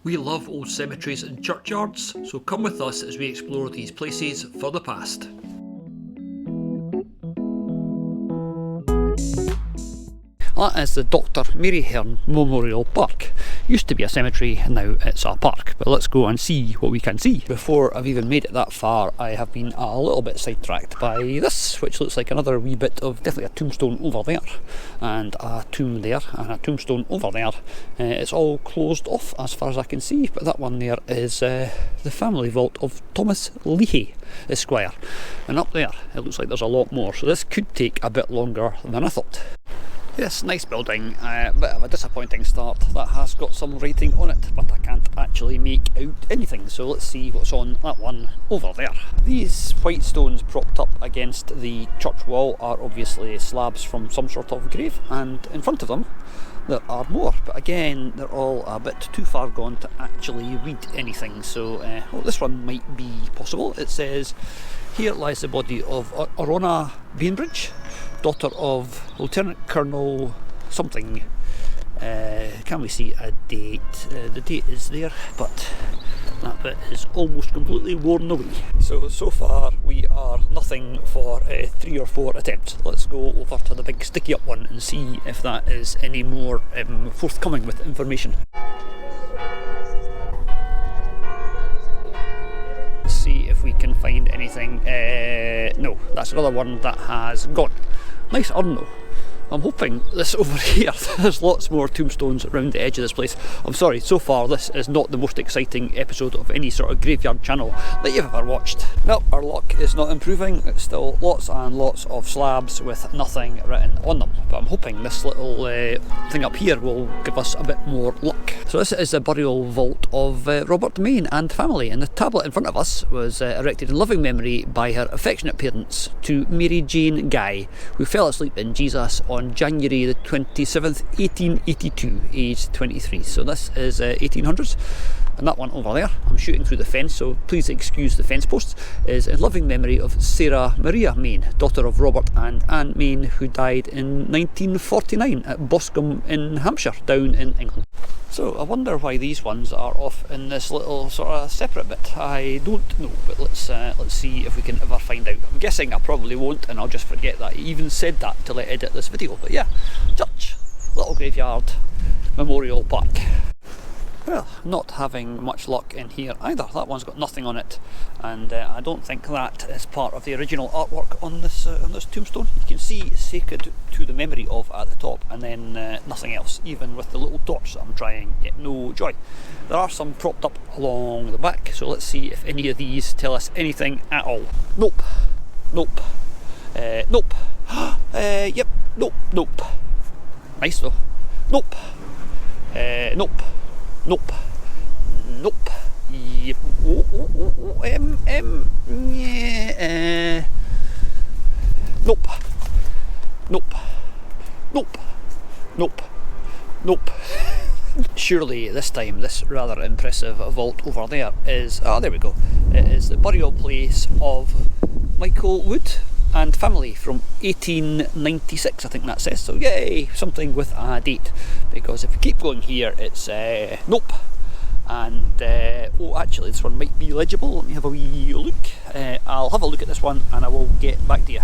We love old cemeteries and churchyards, so come with us as we explore these places for the past. That is the Dr. Mary Hearn Memorial Park. Used to be a cemetery, now it's a park, but let's go and see what we can see. Before I've even made it that far, I have been a little bit sidetracked by this, which looks like another wee bit of definitely a tombstone over there, and a tomb there, and a tombstone over there. It's all closed off as far as I can see, but that one there is the family vault of Thomas Leahy, Esquire. And up there, it looks like there's a lot more, so this could take a bit longer than I thought. Yes, nice building, bit of a disappointing start. That has got some writing on it, but I can't actually make out anything, so let's see what's on that one over there. These white stones propped up against the church wall are obviously slabs from some sort of grave, and in front of them there are more, but again they're all a bit too far gone to actually read anything, so this one might be possible. It says, "Here lies the body of Orona Bainbridge, daughter of Lieutenant Colonel something." Can we see a date? The date is there, but that bit is almost completely worn away. So far we are nothing for 3 or 4 attempts. Let's go over to the big sticky up one and see if that is any more forthcoming with information. Let's see if we can find anything. No, that's another one that has gone. Nice urn though. I'm hoping this over here, there's lots more tombstones around the edge of this place. I'm sorry, so far this is not the most exciting episode of any sort of graveyard channel that you've ever watched. Well, our luck is not improving. It's still lots and lots of slabs with nothing written on them. But I'm hoping this little thing up here will give us a bit more luck. So this is the burial vault of Robert Main and family, and the tablet in front of us was erected in loving memory by her affectionate parents to Mary Jane Guy, who fell asleep in Jesus on January the 27th, 1882, aged 23. So this is 1800s. And that one over there, I'm shooting through the fence, so please excuse the fence posts, is in loving memory of Sarah Maria Main, daughter of Robert and Anne Main, who died in 1949 at Boscombe in Hampshire, down in England. So I wonder why these ones are off in this little sort of separate bit. I don't know, but let's see if we can ever find out. I'm guessing I probably won't, and I'll just forget that I even said that till I edit this video. But yeah, church, little graveyard, memorial park. Well, not having much luck in here either. That one's got nothing on it, and I don't think that is part of the original artwork on this tombstone. You can see "Sacred to the Memory of" at the top, and then nothing else, even with the little torch that I'm trying, yet no joy. There are some propped up along the back, so let's see if any of these tell us anything at all. Nope. Nope. Nope. Yep. Nope. Nope. Nice though. Nope. Nope. Nope. Nope. Yep. Yeah. Nope. Nope. Nope. Nope. Nope. Surely this time this rather impressive vault over there is, there we go, it is the burial place of Michael Wood and family from 1896, I think that says. So yay, something with a date, because if we keep going here it's nope, and oh, actually this one might be legible. Let me have a wee look. I'll have a look at this one and I will get back to you.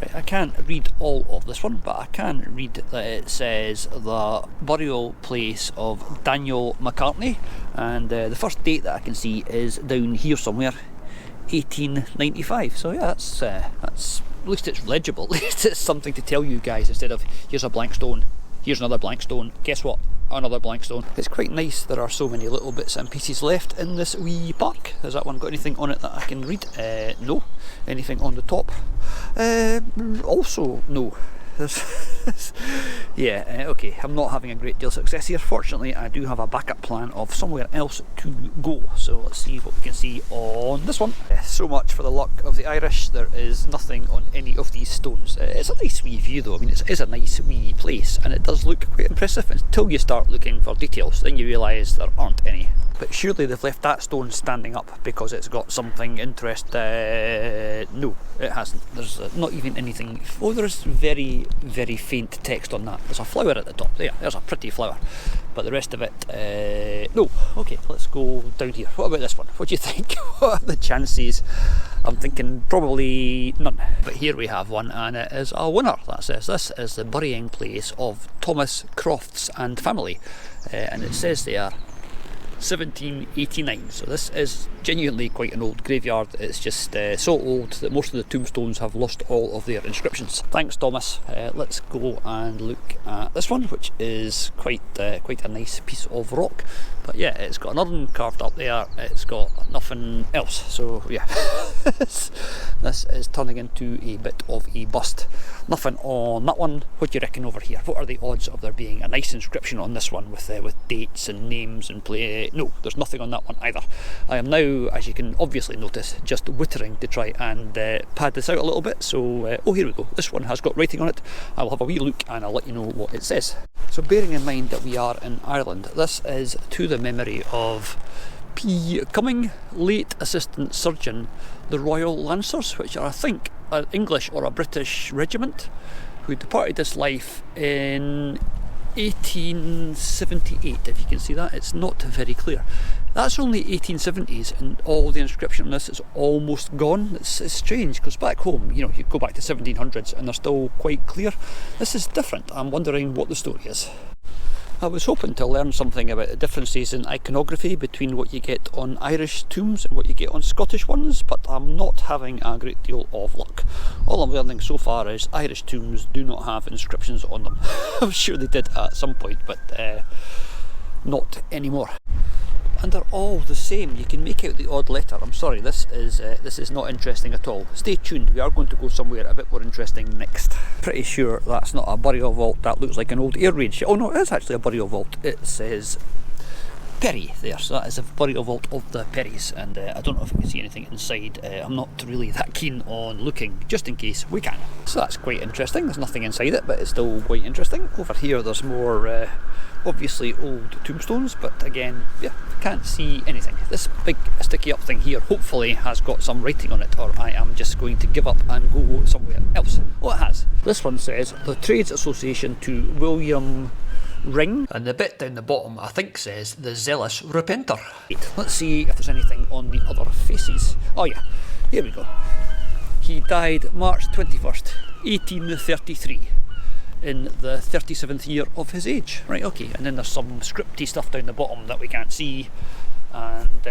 Right, I can't read all of this one, but I can read that it says the burial place of Daniel McCartney, and the first date that I can see is down here somewhere, 1895. So yeah, that's at least it's legible. At least it's something to tell you guys, instead of here's a blank stone, here's another blank stone, guess what, another blank stone. It's quite nice there are so many little bits and pieces left in this wee park. Has that one got anything on it that I can read? No. Anything on the top? Also no. Yeah, okay, I'm not having a great deal of success here. Fortunately, I do have a backup plan of somewhere else to go, so let's see what we can see on this one. So much for the luck of the Irish. There is nothing on any of these stones. It's a nice wee view though. I mean, it is a nice wee place, and it does look quite impressive until you start looking for details, then you realise there aren't any. But surely they've left that stone standing up because it's got something interesting. No, it hasn't. There's not even anything. Oh, there's very, very faint text on that. There's a flower at the top. There's a pretty flower. But the rest of it, no. Okay, let's go down here. What about this one? What do you think? What are the chances? I'm thinking probably none. But here we have one, and it is a winner. That says this is the burying place of Thomas Crofts and family. And it says there 1789, so this is genuinely quite an old graveyard. It's just so old that most of the tombstones have lost all of their inscriptions. Thanks, Thomas. Let's go and look at this one, which is quite a nice piece of rock. But yeah, it's got an urn carved up there, it's got nothing else, so yeah. This is turning into a bit of a bust. Nothing on that one. What do you reckon over here? What are the odds of there being a nice inscription on this one with dates and names and play? No, there's nothing on that one either. I am now, as you can obviously notice, just wittering to try and pad this out a little bit. So, oh, here we go. This one has got writing on it. I will have a wee look and I'll let you know what it says. So bearing in mind that we are in Ireland, this is to the memory of P. Cumming, late Assistant Surgeon, the Royal Lancers, which are, I think, an English or a British regiment, who departed this life in 1878. If you can see that, it's not very clear. That's only 1870s, and all the inscription on this is almost gone. It's strange, because back home, you know, you go back to 1700s and they're still quite clear. This is different. I'm wondering what the story is. I was hoping to learn something about the differences in iconography between what you get on Irish tombs and what you get on Scottish ones, but I'm not having a great deal of luck. All I'm learning so far is Irish tombs do not have inscriptions on them. I'm sure they did at some point, but not anymore. And they're all the same. You can make out the odd letter. I'm sorry, this is not interesting at all. Stay tuned, we are going to go somewhere a bit more interesting next. Pretty sure that's not a burial vault, that looks like an old air raid. Oh no, it is actually a burial vault. It says Perry there, so that is a burial vault of the Perrys, and I don't know if we can see anything inside. I'm not really that keen on looking, just in case we can. So that's quite interesting. There's nothing inside it, but it's still quite interesting. Over here there's more obviously old tombstones, but again, yeah, can't see anything. This big sticky up thing here hopefully has got some writing on it, or I am just going to give up and go somewhere else. Oh, it has. This one says the Trades Association to William Ring, and the bit down the bottom I think says the Zealous Repenter. Let's see if there's anything on the other faces. Oh yeah, here we go. He died March 21st, 1833. In the 37th year of his age. Right, okay, and then there's some scripty stuff down the bottom that we can't see, and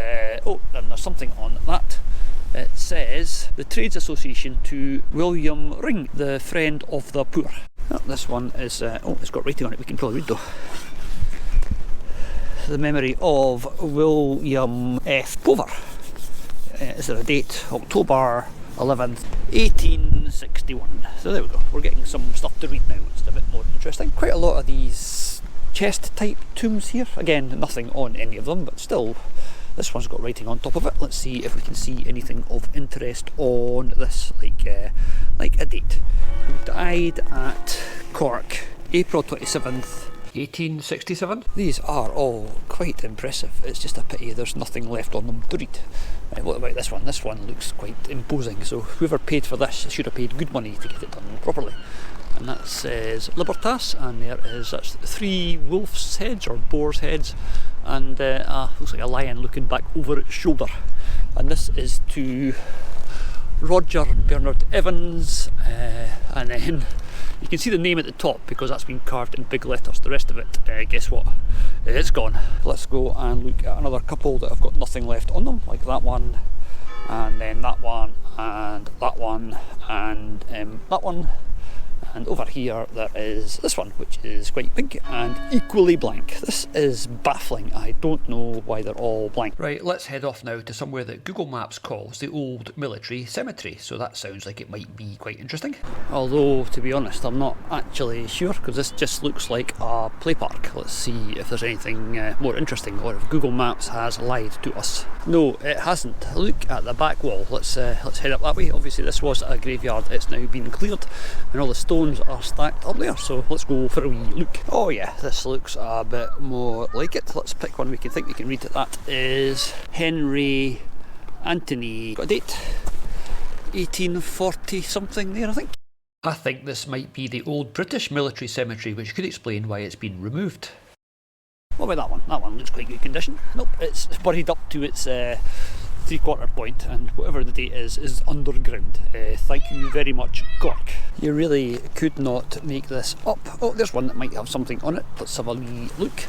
oh, and there's something on that. It says the Trades Association to William Ring, the friend of the poor. Oh, this one is, oh, it's got writing on it, we can probably read though. The memory of William F. Pover. Is there a date? October 11th, 1861. So there we go, we're getting some stuff to read now, it's a bit more interesting. Quite a lot of these chest type tombs here. Again, nothing on any of them, but still, this one's got writing on top of it. Let's see if we can see anything of interest on this, like a date. Who died at Cork, April 27th, 1867. These are all quite impressive. It's just a pity there's nothing left on them to read. Right, what about this one? This one looks quite imposing, so whoever paid for this should have paid good money to get it done properly. And that says Libertas, and that's 3 wolf's heads or boar's heads, and looks like a lion looking back over its shoulder. And this is to Roger Bernard Evans, and then you can see the name at the top because that's been carved in big letters. The rest of it, guess what? It's gone. Let's go and look at another couple that have got nothing left on them, like that one, and then that one, and that one, and that one. And over here there is this one, which is quite big and equally blank. This is baffling. I don't know why they're all blank. Right, let's head off now to somewhere that Google Maps calls the Old Military Cemetery. So that sounds like it might be quite interesting. Although, to be honest, I'm not actually sure, because this just looks like a play park. Let's see if there's anything more interesting, or if Google Maps has lied to us. No, it hasn't. Look at the back wall. Let's head up that way. Obviously this was a graveyard. It's now been cleared, and all the stones tombstones are stacked up there, so let's go for a wee look. Oh yeah, this looks a bit more like it. Let's pick one we can think we can read it. That is Henry Anthony. Got a date? 1840 something there, I think. I think this might be the old British military cemetery, which could explain why it's been removed. What about that one? That one looks quite good condition. Nope, it's buried up to its 3/4 point, and whatever the date is underground. Thank you very much, Cork. You really could not make this up. Oh, there's one that might have something on it. Let's have a wee look.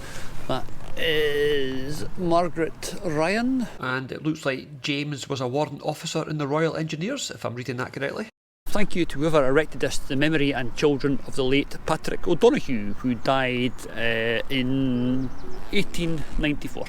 That is Margaret Ryan, and it looks like James was a warrant officer in the Royal Engineers, if I'm reading that correctly. Thank you to whoever erected this to the memory and children of the late Patrick O'Donoghue, who died in 1894.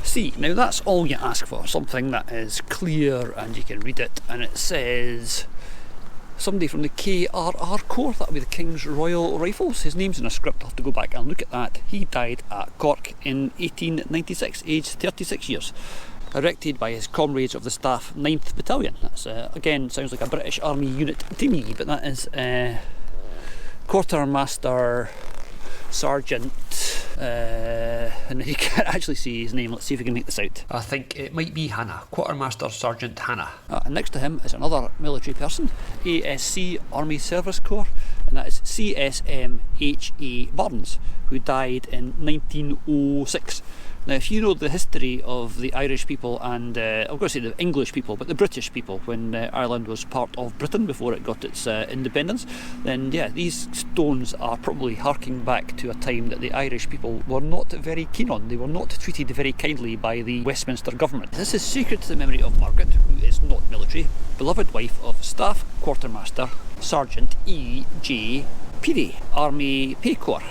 See, now that's all you ask for, something that is clear and you can read it, and it says somebody from the KRR Corps, that would be the King's Royal Rifles. His name's in a script, I'll have to go back and look at that. He died at Cork in 1896, aged 36 years. Erected by his comrades of the Staff 9th Battalion. That's, again, sounds like a British Army unit to me, but that is Quartermaster Sergeant, and you can't actually see his name. Let's see if we can make this out. I think it might be Hannah, Quartermaster Sergeant Hannah. And next to him is another military person, ASC Army Service Corps, and that is CSM H.A. Barnes, who died in 1906. Now, if you know the history of the Irish people and, I'm going to say the English people, but the British people, when Ireland was part of Britain before it got its independence, then yeah, these stones are probably harking back to a time that the Irish people were not very keen on. They were not treated very kindly by the Westminster government. This is sacred to the memory of Margaret, who is not military, beloved wife of Staff Quartermaster Sergeant E.J. Peary, Army Pay Corps.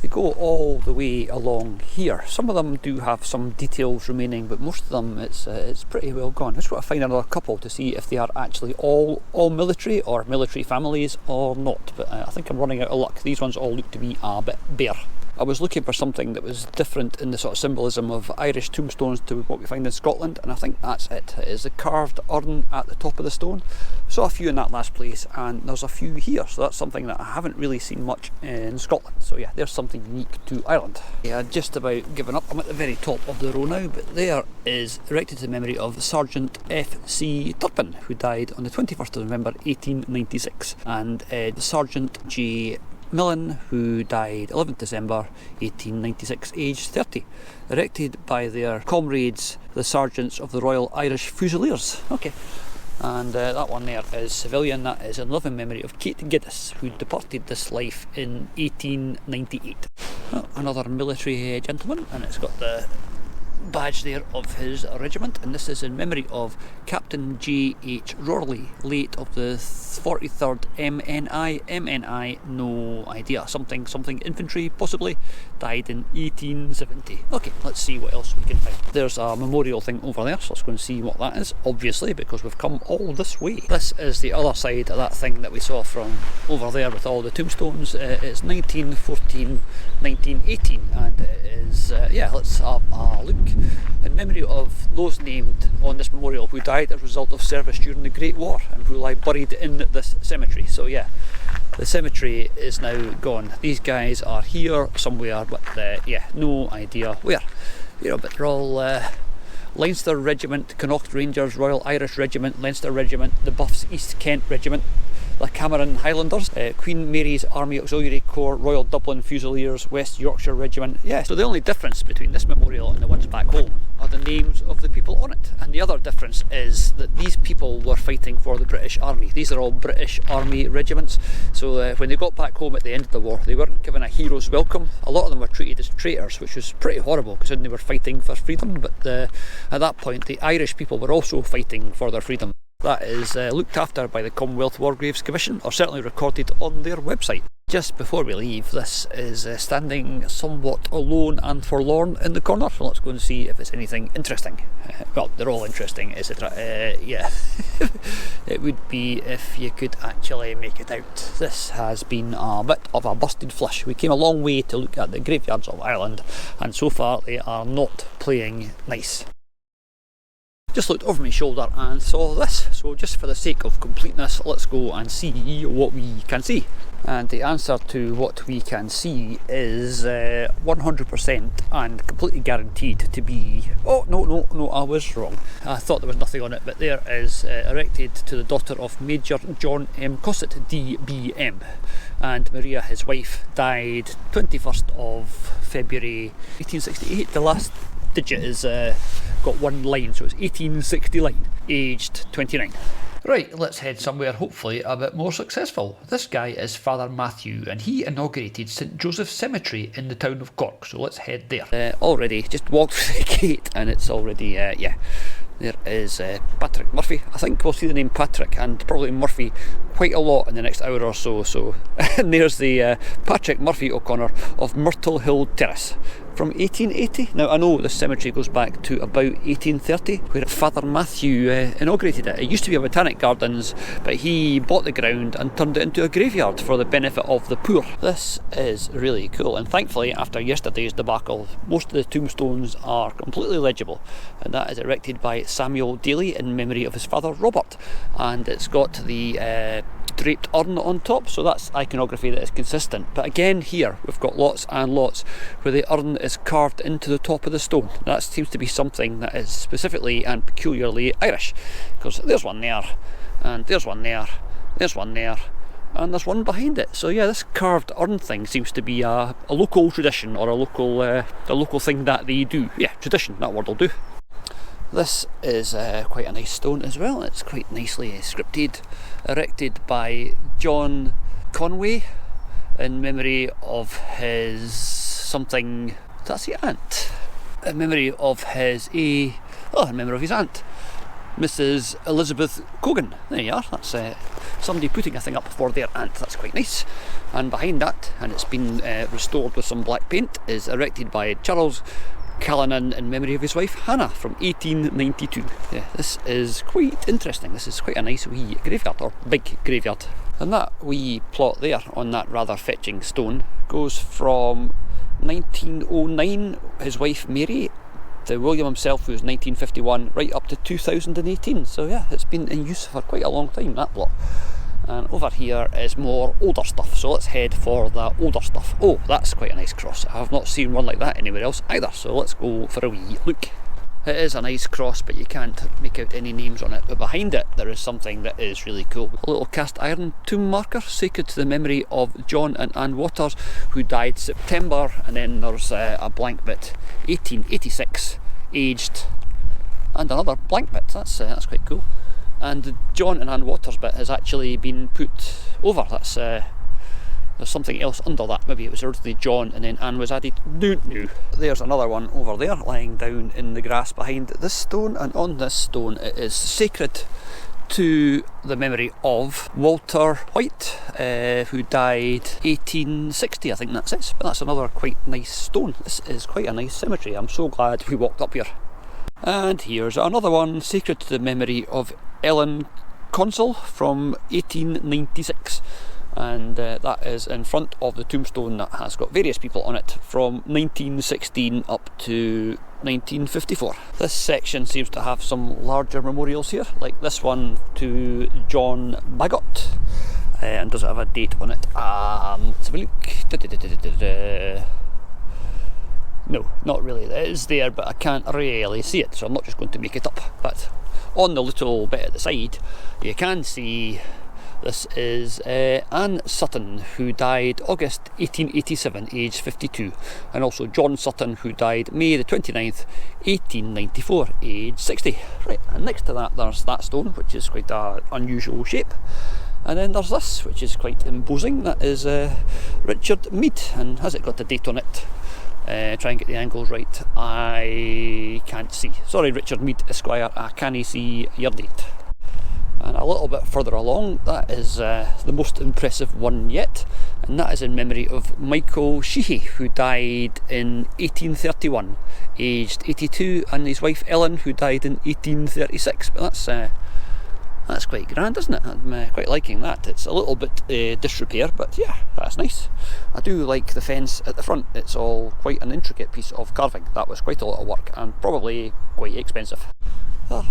They go all the way along here. Some of them do have some details remaining, but most of them it's pretty well gone. I just want to find another couple to see if they are actually all military or military families or not. But I think I'm running out of luck. These ones all look to be a bit bare. I was looking for something that was different in the sort of symbolism of Irish tombstones to what we find in Scotland, and I think that's it. It is a carved urn at the top of the stone. Saw a few in that last place, and there's a few here, so that's something that I haven't really seen much in Scotland. So yeah, there's something unique to Ireland. Yeah, I'd just about given up. I'm at the very top of the row now, but there is erected to the memory of Sergeant F.C. Turpin, who died on the 21st of November 1896, and Sergeant J. Millen, who died 11th December 1896, aged 30, erected by their comrades, the Sergeants of the Royal Irish Fusiliers. Okay, and that one there is civilian. That is in loving memory of Kate Giddis, who departed this life in 1898. Well, another military gentleman, and it's got the badge there of his regiment, and this is in memory of Captain J.H. Rorley, late of the 43rd MNI, no idea, something infantry possibly, died in 1870. Okay, let's see what else we can find. There's a memorial thing over there, so let's go and see what that is, obviously, because we've come all this way. This is the other side of that thing that we saw from over there with all the tombstones. It's 1914, 1918, and it is, yeah, let's have a look. In memory of those named on this memorial who died as a result of service during the Great War and who lie buried in this cemetery. So yeah, the cemetery is now gone. These guys are here somewhere, but yeah, no idea where. You know, but they're all Leinster Regiment, Connaught Rangers, Royal Irish Regiment, Leinster Regiment, the Buffs East Kent Regiment, the Cameron Highlanders, Queen Mary's Army Auxiliary Corps, Royal Dublin Fusiliers, West Yorkshire Regiment. Yeah, so the only difference between this memorial and the ones back home are the names of the people on it. And the other difference is that these people were fighting for the British Army. These are all British Army regiments. So when they got back home at the end of the war, they weren't given a hero's welcome. A lot of them were treated as traitors, which was pretty horrible because they were fighting for freedom. But at that point, the Irish people were also fighting for their freedom. That is looked after by the Commonwealth War Graves Commission, or certainly recorded on their website. Just before we leave, this is standing somewhat alone and forlorn in the corner, so let's go and see if it's anything interesting. Well, they're all interesting, etc. Yeah, it would be if you could actually make it out. This has been a bit of a busted flush. We came a long way to look at the graveyards of Ireland, and so far they are not playing nice. Just looked over my shoulder and saw this, so just for the sake of completeness, let's go and see what we can see. And the answer to what we can see is 100% and completely guaranteed to be... Oh, no, I was wrong. I thought there was nothing on it, but there is erected to the daughter of Major John M. Cossett, DBM. And Maria, his wife, died 21st of February 1868. The last digit is got one line, so it's 1869, aged 29. Right, let's head somewhere hopefully a bit more successful. This guy is Father Matthew, and he inaugurated St Joseph's Cemetery in the town of Cork, so let's head there. Already just walked through the gate and it's already, yeah, there is Patrick Murphy. I think we'll see the name Patrick and probably Murphy quite a lot in the next hour or so. And there's the Patrick Murphy O'Connor of Myrtle Hill Terrace from 1880. Now I know this cemetery goes back to about 1830, where Father Matthew inaugurated it. It used to be a botanic gardens, but he bought the ground and turned it into a graveyard for the benefit of the poor. This is really cool, and thankfully after yesterday's debacle, most of the tombstones are completely legible, and that is erected by Samuel Daly in memory of his father Robert, and it's got the draped urn on top, so that's iconography that is consistent. But again, here we've got lots and lots where the urn is carved into the top of the stone. That seems to be something that is specifically and peculiarly Irish, because there's one there, and there's one there, there's one there, and there's one behind it. So yeah, this carved urn thing seems to be a local tradition, or a local thing that they do. Yeah, tradition, that word will do. This is quite a nice stone as well. It's quite nicely scripted, erected by John Conway in memory of his something, that's the aunt, in memory of his in memory of his aunt, Mrs. Elizabeth Cogan. There you are, that's somebody putting a thing up for their aunt. That's quite nice. And behind that, and it's been restored with some black paint, is erected by Charles Callanan in memory of his wife Hannah from 1892. Yeah, this is quite interesting. This is quite a nice wee graveyard, or big graveyard. And that wee plot there on that rather fetching stone goes from 1909, his wife Mary, to William himself, who was 1951, right up to 2018. So yeah, it's been in use for quite a long time, that plot. And over here is more older stuff, so let's head for the older stuff. Oh, that's quite a nice cross. I have not seen one like that anywhere else either, so let's go for a wee look. It is a nice cross, but you can't make out any names on it. But behind it there is something that is really cool. A little cast iron tomb marker sacred to the memory of John and Anne Waters, who died September, and then there's a blank bit, 1886, aged, and another blank bit. That's quite cool. And the John and Anne Waters bit has actually been put over. That's there's something else under that. Maybe it was originally John and then Anne was added. Don't know. There's another one over there lying down in the grass behind this stone, and on this stone it is sacred to the memory of Walter White, who died 1860, I think that says. But that's another quite nice stone. This is quite a nice cemetery. I'm so glad we walked up here. And here's another one sacred to the memory of Ellen Consul from 1896, and that is in front of the tombstone that has got various people on it from 1916 up to 1954. This section seems to have some larger memorials here, like this one to John Bagot, and does it have a date on it? Let's have a look. No, not really. It is there, but I can't really see it, so I'm not just going to make it up. But on the little bit at the side, you can see this is Anne Sutton, who died August 1887, aged 52, and also John Sutton, who died May the 29th, 1894, aged 60. Right, and next to that there's that stone, which is quite an unusual shape. And then there's this, which is quite imposing. That is Richard Mead, and has it got a date on it? Try and get the angles right. I can't see. Sorry, Richard Mead Esquire, I can't see your date. And a little bit further along, that is the most impressive one yet, and that is in memory of Michael Sheehy, who died in 1831, aged 82, and his wife Ellen, who died in 1836. But that's quite grand, isn't it? I'm quite liking that. It's a little bit disrepair, but yeah, that's nice. I do like the fence at the front. It's all quite an intricate piece of carving. That was quite a lot of work and probably quite expensive.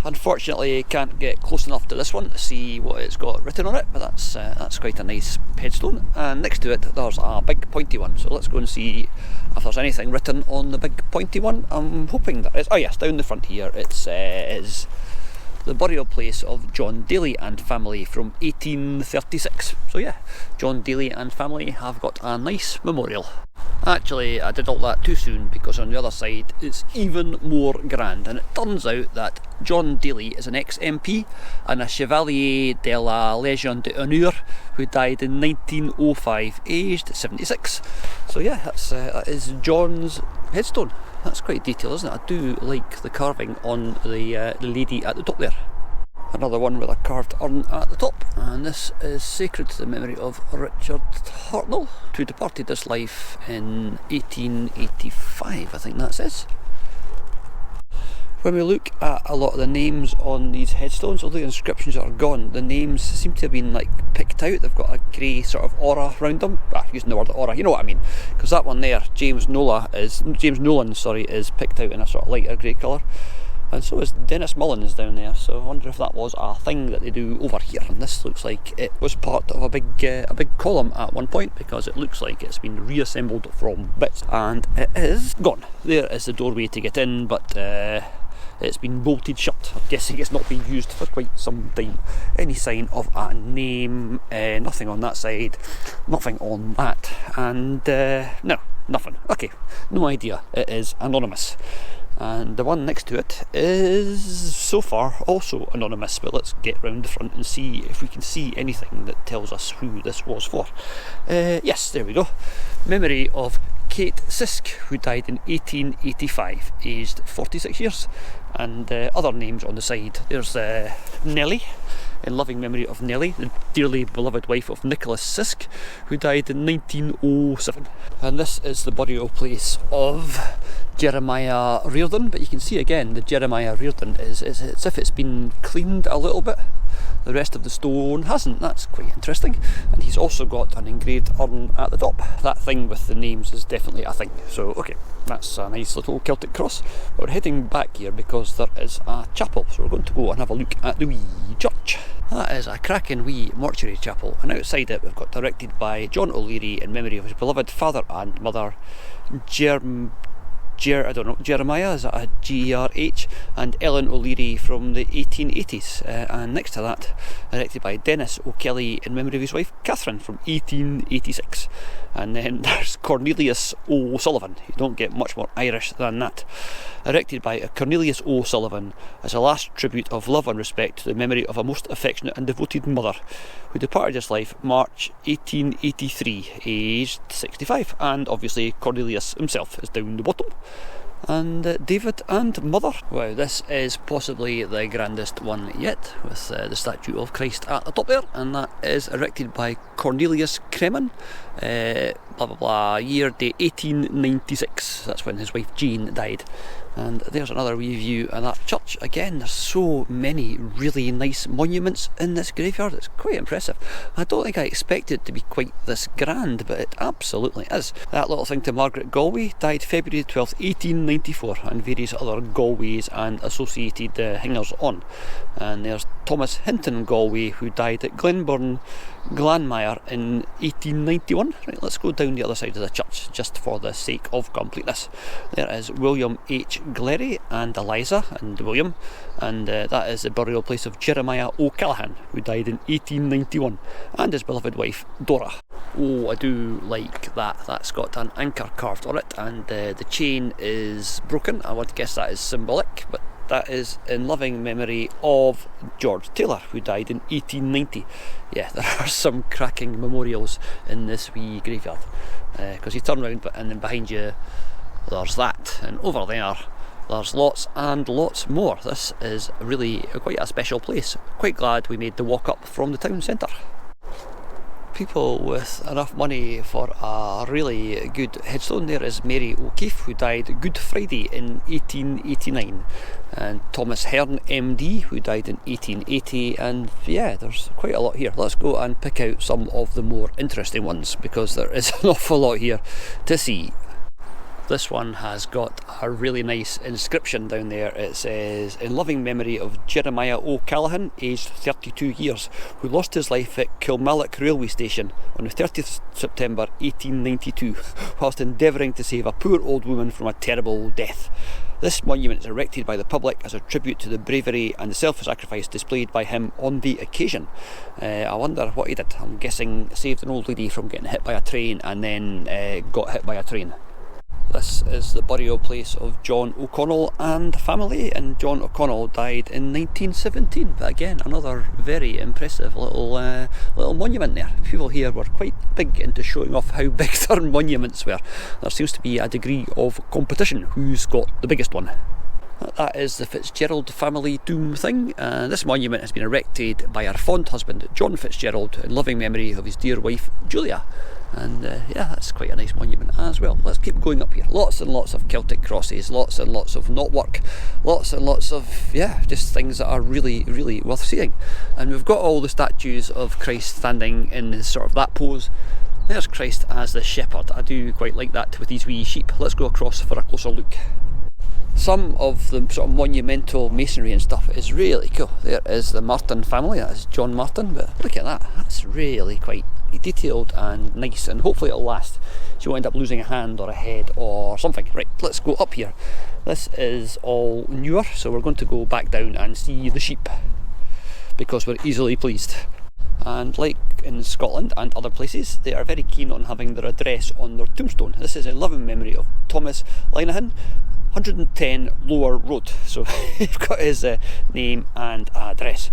Unfortunately, can't get close enough to this one to see what it's got written on it, but that's quite a nice headstone. And next to it, there's a big pointy one. So let's go and see if there's anything written on the big pointy one. I'm hoping that it's. Oh yes, down the front here, it is the burial place of John Daly and family from 1836. So yeah, John Daly and family have got a nice memorial. Actually, I did all that too soon, because on the other side it's even more grand, and it turns out that John Daly is an ex-MP and a Chevalier de la Légion d'Honneur who died in 1905, aged 76. So yeah, that is John's headstone. That's quite detailed, isn't it? I do like the carving on the lady at the top there. Another one with a carved urn at the top, and this is sacred to the memory of Richard Hartnell, who departed this life in 1885, I think that says. When we look at a lot of the names on these headstones, although the inscriptions are gone, the names seem to have been picked out. They've got a grey sort of aura around them. Using the word aura, you know what I mean. Because that one there, James Nolan, is picked out in a sort of lighter grey colour. And so is Dennis Mullins down there, so I wonder if that was a thing that they do over here. And this looks like it was part of a big column at one point, because it looks like it's been reassembled from bits. And it is gone. There is the doorway to get in, but it's been bolted shut. I'm guessing it's not been used for quite some time. Any sign of a name? Nothing on that side, nothing on that, and no, nothing. Okay, no idea. It is anonymous. And the one next to it is, so far, also anonymous, but let's get round the front and see if we can see anything that tells us who this was for. Yes, there we go. Memory of Kate Sisk, who died in 1885, aged 46 years. And other names on the side. There's Nellie, in loving memory of Nellie, the dearly beloved wife of Nicholas Sisk, who died in 1907. And this is the burial place of Jeremiah Reardon, but you can see again the Jeremiah Reardon is as if it's been cleaned a little bit. The rest of the stone hasn't. That's quite interesting. And he's also got an engraved urn at the top. That thing with the names is definitely a thing. So okay, that's a nice little Celtic cross. But we're heading back here because there is a chapel, so we're going to go and have a look at the wee church. That is a cracking wee mortuary chapel, and outside it we've got, directed by John O'Leary in memory of his beloved father and mother, Jeremiah, is that a G-E-R-H, and Ellen O'Leary from the 1880s, and next to that, erected by Dennis O'Kelly in memory of his wife Catherine from 1886. And then there's Cornelius O'Sullivan. You don't get much more Irish than that. Erected by Cornelius O'Sullivan as a last tribute of love and respect to the memory of a most affectionate and devoted mother who departed this life March 1883, aged 65. And obviously Cornelius himself is down the bottom. And David and Mother. Wow, this is possibly the grandest one yet, with the statue of Christ at the top there, and that is erected by Cornelius Cremen, blah blah blah, year day 1896. That's when his wife Jean died. And there's another wee view of that church. Again, there's so many really nice monuments in this graveyard. It's quite impressive. I don't think I expected it to be quite this grand, but it absolutely is. That little thing to Margaret Galway, died February 12th, 1894, and various other Galways and associated hangers on. And there's Thomas Hinton Galway, who died at Glenburn, Glanmire in 1891. Right, let's go down the other side of the church just for the sake of completeness. There is William H. Glery and Eliza and William, and that is the burial place of Jeremiah O'Callaghan, who died in 1891, and his beloved wife Dora. Oh, I do like that. That's got an anchor carved on it, and the chain is broken. I would guess that is symbolic, but that is in loving memory of George Taylor, who died in 1890. Yeah, there are some cracking memorials in this wee graveyard, because you turn around and then behind you there's that, and over there there's lots and lots more. This is really quite a special place. Quite glad we made the walk up from the town centre. People with enough money for a really good headstone. There is Mary O'Keefe, who died Good Friday in 1889, and Thomas Hearn MD, who died in 1880, and yeah, there's quite a lot here. Let's go and pick out some of the more interesting ones, because there is an awful lot here to see. This one has got a really nice inscription down there. It says, "In loving memory of Jeremiah O'Callaghan, aged 32 years, who lost his life at Kilmallock railway station on the 30th September 1892, whilst endeavouring to save a poor old woman from a terrible death. This monument is erected by the public as a tribute to the bravery and the self-sacrifice displayed by him on the occasion." I wonder what he did. I'm guessing saved an old lady from getting hit by a train and then got hit by a train. This is the burial place of John O'Connell and family, and John O'Connell died in 1917. But again, another very impressive little monument there. People here were quite big into showing off how big their monuments were. There seems to be a degree of competition who's got the biggest one. That is the Fitzgerald family tomb thing. This monument has been erected by our fond husband John Fitzgerald in loving memory of his dear wife Julia. And yeah, that's quite a nice monument as well. Let's keep going up here. Lots and lots of Celtic crosses, lots and lots of knotwork, lots and lots of, yeah, just things that are really, really worth seeing. And we've got all the statues of Christ standing in sort of that pose. There's Christ as the shepherd. I do quite like that with these wee sheep. Let's go across for a closer look. Some of the sort of monumental masonry and stuff is really cool. There is the Martin family, that is John Martin, but look at that, that's really quite detailed and nice, and hopefully it'll last. So you won't end up losing a hand or a head or something. Right, let's go up here. This is all newer, so we're going to go back down and see the sheep, because we're easily pleased. And like in Scotland and other places, they are very keen on having their address on their tombstone. This is in loving memory of Thomas Linehan, 110 Lower Road. So you've got his name and address.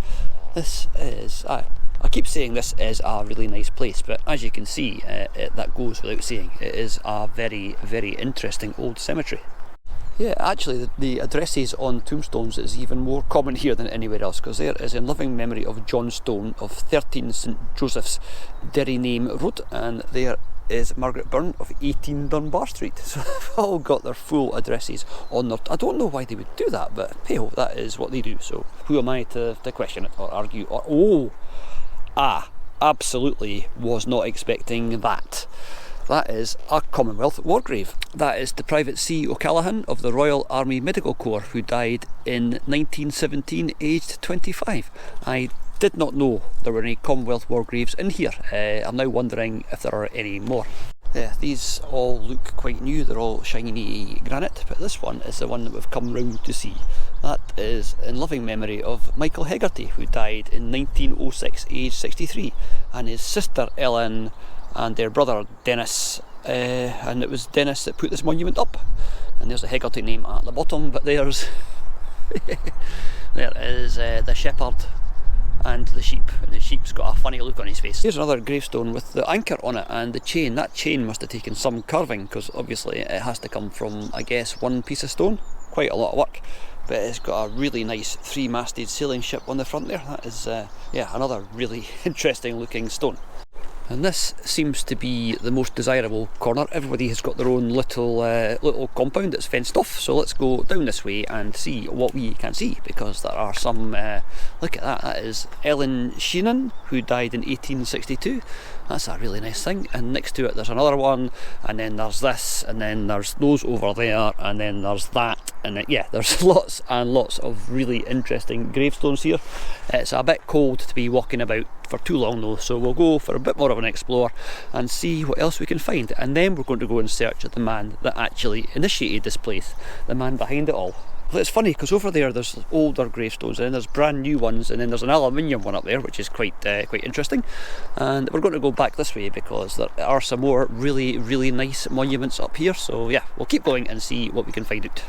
This is, I keep saying this is a really nice place, but as you can see, that goes without saying, it is a very, very interesting old cemetery. Yeah, actually the addresses on tombstones is even more common here than anywhere else, because there is in loving memory of John Stone of 13 St Joseph's, Derryname Road, and there is Margaret Byrne of 18 Dunbar Street. So they've all got their full addresses on their... I don't know why they would do that, but hey ho, that is what they do. So who am I to question it or argue or... absolutely was not expecting that. That is a Commonwealth war grave. That is the Private C. O'Callaghan of the Royal Army Medical Corps, who died in 1917, aged 25. I did not know there were any Commonwealth war graves in here. I'm now wondering if there are any more. Yeah, these all look quite new, they're all shiny granite, but this one is the one that we've come round to see. That is in loving memory of Michael Hegarty, who died in 1906, aged 63, and his sister Ellen and their brother Dennis, and it was Dennis that put this monument up. And there's the Hegarty name at the bottom, but there's there is the shepherd and the sheep, and the sheep's got a funny look on his face. Here's another gravestone with the anchor on it and the chain. That chain must have taken some carving, because obviously it has to come from, I guess, one piece of stone. Quite a lot of work, but it's got a really nice three-masted sailing ship on the front there. That is yeah, another really interesting looking stone. And this seems to be the most desirable corner. Everybody has got their own little compound that's fenced off, so let's go down this way and see what we can see, because there are some, look at that, that is Ellen Sheenan, who died in 1862. That's a really nice thing. And next to it there's another one, and then there's this, and then there's those over there, and then there's that, and then, yeah, there's lots and lots of really interesting gravestones here. It's a bit cold to be walking about for too long though, so we'll go for a bit more of an explore and see what else we can find, and then we're going to go in search of the man that actually initiated this place, the man behind it all. Well, it's funny because over there's older gravestones, and then there's brand new ones, and then there's an aluminium one up there, which is quite interesting. And we're going to go back this way because there are some more really, really nice monuments up here. So yeah, we'll keep going and see what we can find out.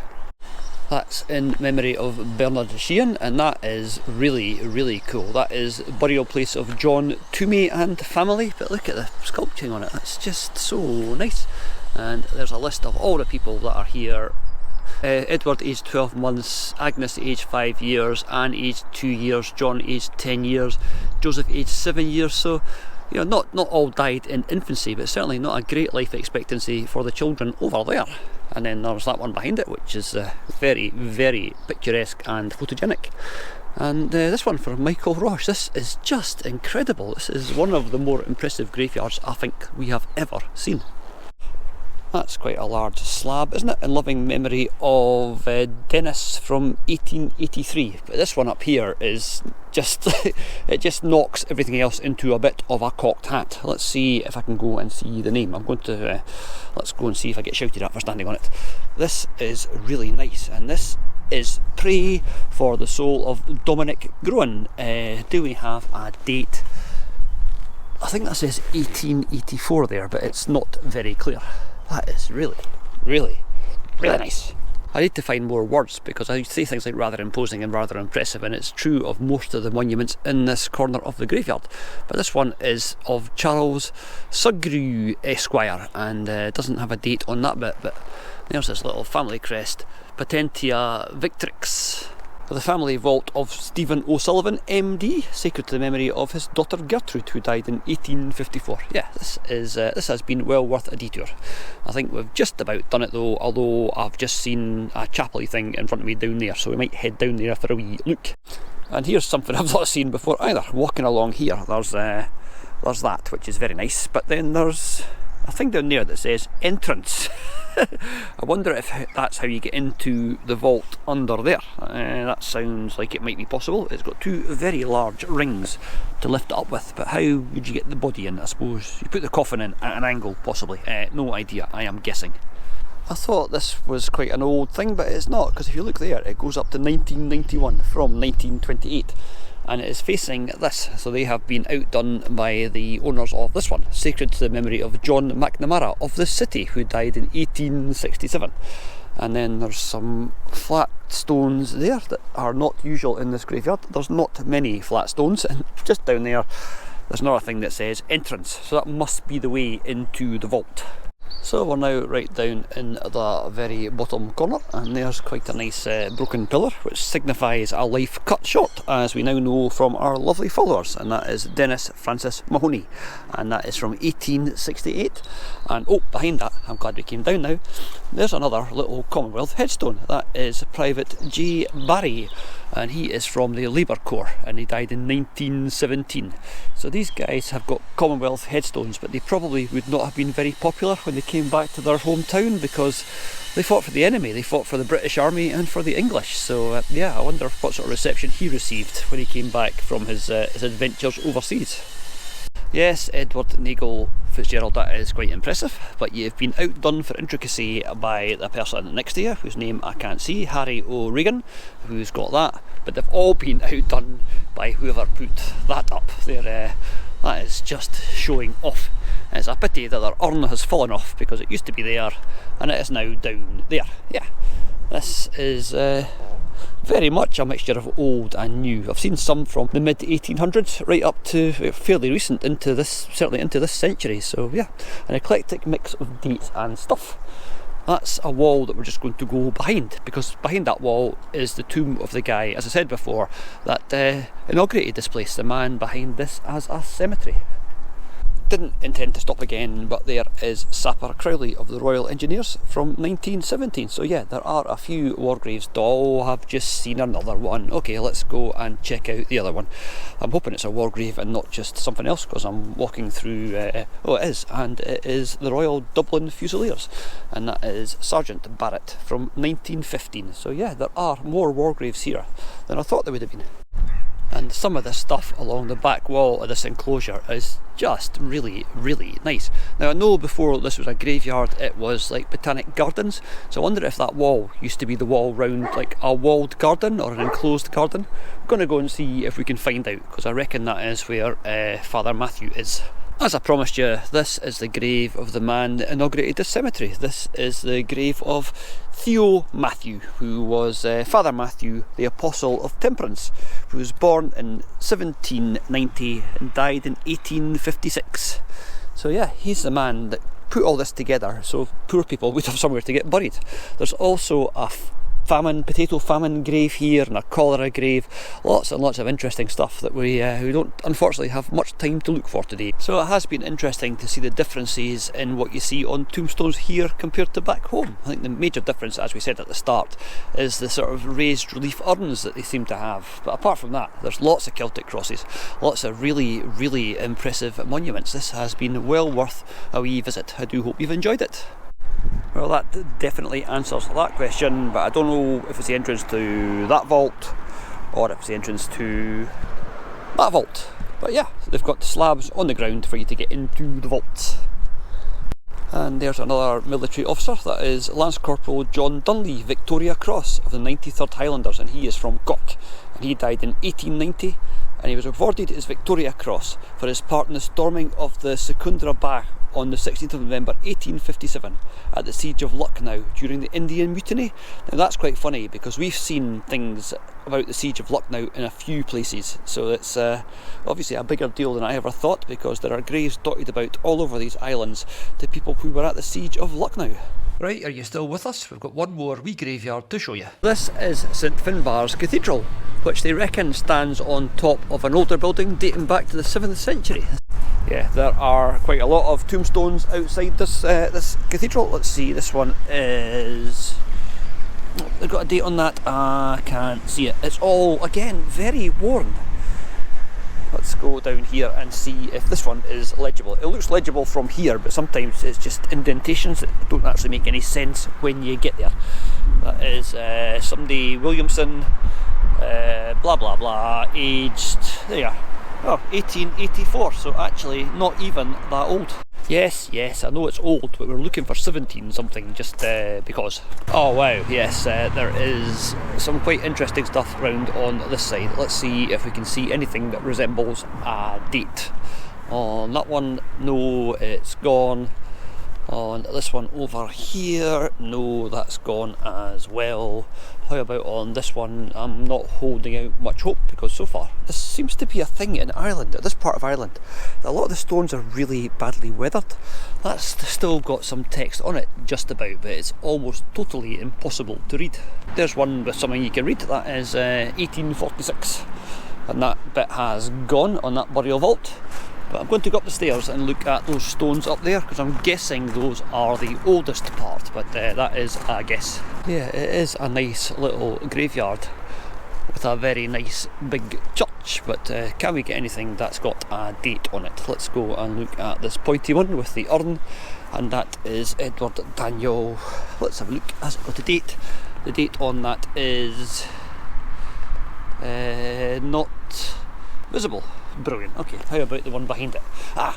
That's in memory of Bernard Sheehan, and that is really, really cool. That is burial place of John Toomey and family, but look at the sculpting on it, that's just so nice. And there's a list of all the people that are here Edward aged 12 months, Agnes aged 5 years, Anne aged 2 years, John aged 10 years, Joseph aged 7 years. So, you know, not all died in infancy, but certainly not a great life expectancy for the children over there. And then there's that one behind it, which is very, very picturesque and photogenic. And this one for Michael Roche. This is just incredible. This is one of the more impressive graveyards I think we have ever seen. That's quite a large slab, isn't it? In loving memory of Dennis from 1883. But this one up here is just, it just knocks everything else into a bit of a cocked hat. Let's see if I can go and see the name. I'm going to, let's go and see if I get shouted at for standing on it. This is really nice, and this is Pray for the Soul of Dominic Groen. Do we have a date? I think that says 1884 there, but it's not very clear. That is really, really, really nice. I need to find more words because I say things like rather imposing and rather impressive, and it's true of most of the monuments in this corner of the graveyard. But this one is of Charles Sugru Esquire, and doesn't have a date on that bit, but there's this little family crest, Patentia Victrix. The family vault of Stephen O'Sullivan, MD, sacred to the memory of his daughter Gertrude, who died in 1854. Yeah, this has been well worth a detour. I think we've just about done it though, although I've just seen a chapel-y thing in front of me down there, so we might head down there for a wee look. And here's something I've not seen before either. Walking along here, there's that, which is very nice, but then there's a thing down there that says entrance. I wonder if that's how you get into the vault under there. That sounds like it might be possible. It's got two very large rings to lift it up with, but how would you get the body in? I suppose you put the coffin in at an angle, possibly. No idea, I am guessing. I thought this was quite an old thing, but it's not, because if you look there, it goes up to 1991 from 1928. And it is facing this, so they have been outdone by the owners of this one, sacred to the memory of John McNamara of this city, who died in 1867. And then there's some flat stones there that are not usual in this graveyard. There's not many flat stones, and just down there there's another thing that says entrance, so that must be the way into the vault. So we're now right down in the very bottom corner, and there's quite a nice broken pillar which signifies a life cut short, as we now know from our lovely followers, and that is Dennis Francis Mahoney, and that is from 1868. And oh, behind that, I'm glad we came down now, there's another little Commonwealth headstone. That is Private J. Barre, and he is from the Labour Corps, and he died in 1917. So these guys have got Commonwealth headstones, but they probably would not have been very popular when they came back to their hometown, because they fought for the enemy. They fought for the British Army and for the English. So yeah, I wonder what sort of reception he received when he came back from his adventures overseas. Yes, Edward Nagel Fitzgerald, that is quite impressive, but you've been outdone for intricacy by the person next to you, whose name I can't see, Harry O'Regan, who's got that, but they've all been outdone by whoever put that up there. That is just showing off. It's a pity that their urn has fallen off, because it used to be there and it is now down there. Yeah, this is very much a mixture of old and new. I've seen some from the mid 1800s right up to fairly recent, into this, certainly into this century. So yeah, an eclectic mix of dates and stuff. That's a wall that we're just going to go behind, because behind that wall is the tomb of the guy, as I said before, that inaugurated this place, the man behind this as a cemetery. Didn't intend to stop again, but there is Sapper Crowley of the Royal Engineers from 1917. So yeah, there are a few war graves. Oh, I've just seen another one. Okay, let's go and check out the other one. I'm hoping it's a war grave and not just something else, because I'm walking through, oh it is, and it is the Royal Dublin Fusiliers, and that is Sergeant Barrett from 1915. So yeah, there are more war graves here than I thought there would have been. And some of this stuff along the back wall of this enclosure is just really, really nice. Now I know before this was a graveyard it was like botanic gardens, so I wonder if that wall used to be the wall round like a walled garden or an enclosed garden. I'm going to go and see if we can find out, because I reckon that is where Father Matthew is. As I promised you, this is the grave of the man that inaugurated this cemetery. This is the grave of Theo Matthew, who was Father Matthew, the Apostle of Temperance, who was born in 1790 and died in 1856. So yeah, he's the man that put all this together so poor people would have somewhere to get buried. There's also a potato famine grave here, and a cholera grave. Lots and lots of interesting stuff that we don't unfortunately have much time to look for today. So it has been interesting to see the differences in what you see on tombstones here compared to back home. I think the major difference, as we said at the start, is the sort of raised relief urns that they seem to have. But apart from that, there's lots of Celtic crosses, lots of really, really impressive monuments. This has been well worth a wee visit. I do hope you've enjoyed it. Well, that definitely answers that question, but I don't know if it's the entrance to that vault or if it's the entrance to that vault. But yeah, they've got slabs on the ground for you to get into the vault. And there's another military officer, that is Lance Corporal John Dunley, Victoria Cross of the 93rd Highlanders, and he is from Cork, and he died in 1890, and he was awarded his Victoria Cross for his part in the storming of the Barre on the 16th of November 1857 at the Siege of Lucknow during the Indian Mutiny. Now that's quite funny because we've seen things about the Siege of Lucknow in a few places, so it's obviously a bigger deal than I ever thought, because there are graves dotted about all over these islands to people who were at the Siege of Lucknow. Right, are you still with us? We've got one more wee graveyard to show you. This is St Finbarr's Cathedral, which they reckon stands on top of an older building dating back to the 7th century. Yeah, there are quite a lot of tombstones outside this cathedral. Let's see, this one is... Oh, they've got a date on that. I can't see it. It's all, again, very worn. Let's go down here and see if this one is legible. It looks legible from here, but sometimes it's just indentations that don't actually make any sense when you get there. That is somebody Williamson, blah blah blah, aged, there you are. Oh, 1884, so actually not even that old. Yes, I know it's old, but we're looking for 17 something just because. Oh wow, yes, there is some quite interesting stuff around on this side. Let's see if we can see anything that resembles a date. On that one, no, it's gone. On this one over here, no, that's gone as well. How about on this one? I'm not holding out much hope, because so far this seems to be a thing in Ireland, this part of Ireland. A lot of the stones are really badly weathered. That's still got some text on it, just about, but it's almost totally impossible to read. There's one with something you can read, that is 1846, and that bit has gone on that burial vault. But I'm going to go up the stairs and look at those stones up there, because I'm guessing those are the oldest part, but that is a guess. Yeah, it is a nice little graveyard with a very nice big church, but can we get anything that's got a date on it? Let's go and look at this pointy one with the urn, and that is Edward Daniel. Let's have a look. Has it got a date? The date on that is not visible. Brilliant. Okay, how about the one behind it?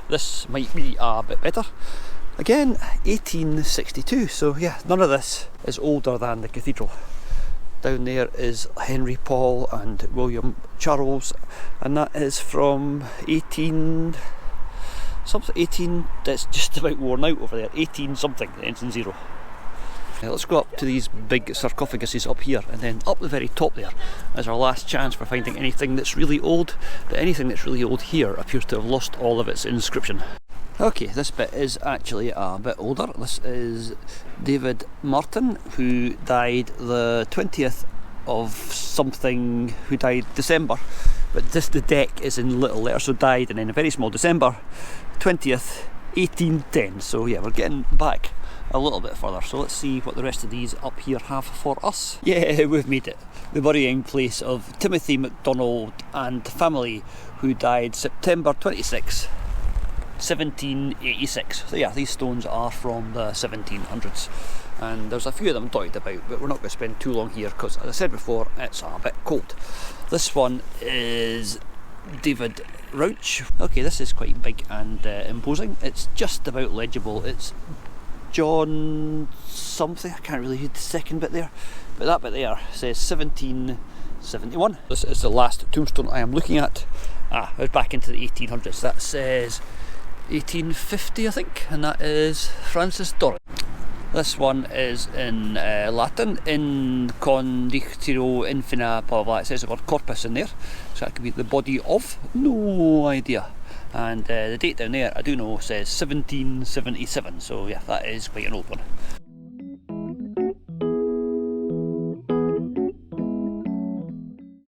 This might be a bit better. Again, 1862, so yeah, none of this is older than the cathedral. Down there is Henry Paul and William Charles, and that is from 18... that's just about worn out over there, 18 something, it ends in 0. Now let's go up to these big sarcophaguses up here, and then up the very top there is our last chance for finding anything that's really old, but anything that's really old here appears to have lost all of its inscription. Okay, this bit is actually a bit older. This is David Martin, who died the 20th of something, who died December, but the deck is in little letters, so died and then a very small December 20th 1810. So yeah, we're getting back a little bit further, so let's see what the rest of these up here have for us. Yeah, we've made it. The burying place of Timothy MacDonald and family, who died September 26, 1786. So yeah, these stones are from the 1700s, and there's a few of them dotted about, but we're not going to spend too long here because, as I said before, it's a bit cold. This one is David Rouch. Okay, this is quite big and imposing. It's just about legible. It's John something, I can't really read the second bit there, but that bit there says 1771. This is the last tombstone I am looking at. It's back into the 1800s. That says 1850, I think, and that is Francis Dorrit. This one is in Latin, in conditio infina, blah, blah, blah. It says the word corpus in there, so that could be the body of, no idea. And the date down there, I do know, says 1777, so yeah, that is quite an old one.